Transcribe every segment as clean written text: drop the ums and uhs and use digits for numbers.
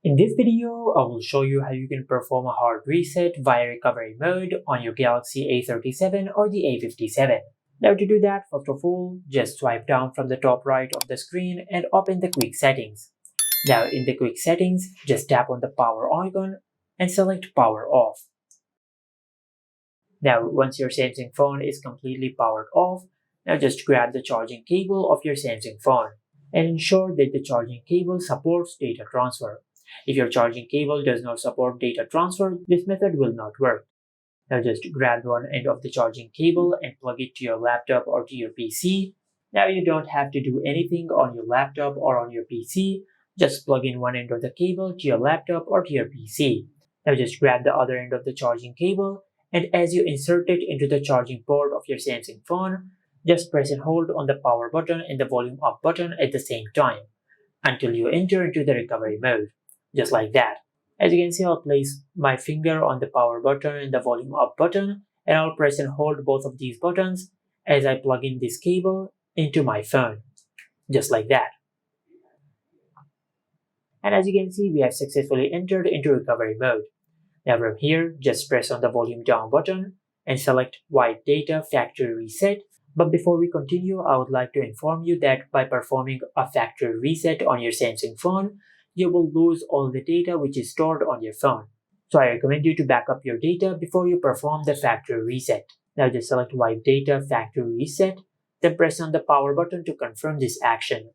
In this video, I will show you how you can perform a hard reset via recovery mode on your Galaxy A37 or the A57. Now to do that, first of all, just swipe down from the top right of the screen and open the quick settings. Now in the quick settings, just tap on the power icon and select power off. Now once your Samsung phone is completely powered off, now just grab the charging cable of your Samsung phone and ensure that the charging cable supports data transfer. If your charging cable does not support data transfer, this method will not work. Now just grab one end of the charging cable and plug it to your laptop or to your PC. Now you don't have to do anything on your laptop or on your PC. Just plug in one end of the cable to your laptop or to your PC. Now just grab the other end of the charging cable, and as you insert it into the charging port of your Samsung phone, just press and hold on the power button and the volume up button at the same time until you enter into the recovery mode. Just like that. As you can see, I'll place my finger on the power button and the volume up button, and I'll press and hold both of these buttons as I plug in this cable into my phone. Just like that. And as you can see, we have successfully entered into recovery mode. Now from here, just press on the volume down button and select Wipe Data Factory Reset. But before we continue, I would like to inform you that by performing a factory reset on your Samsung phone, you will lose all the data which is stored on your phone. So I recommend you to back up your data before you perform the factory reset. Now just select Wipe Data Factory Reset, then press on the power button to confirm this action.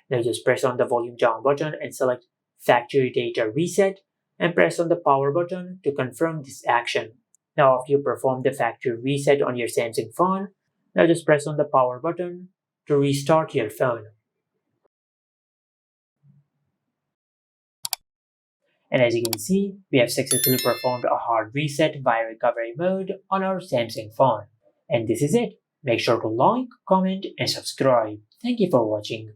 Now just press on the volume down button and select Factory Data Reset, and press on the power button to confirm this action. Now after you perform the factory reset on your Samsung phone, now just press on the power button to restart your phone. And as you can see, we have successfully performed a hard reset via recovery mode on our Samsung phone. And this is it. Make sure to like, comment, and subscribe. Thank you for watching.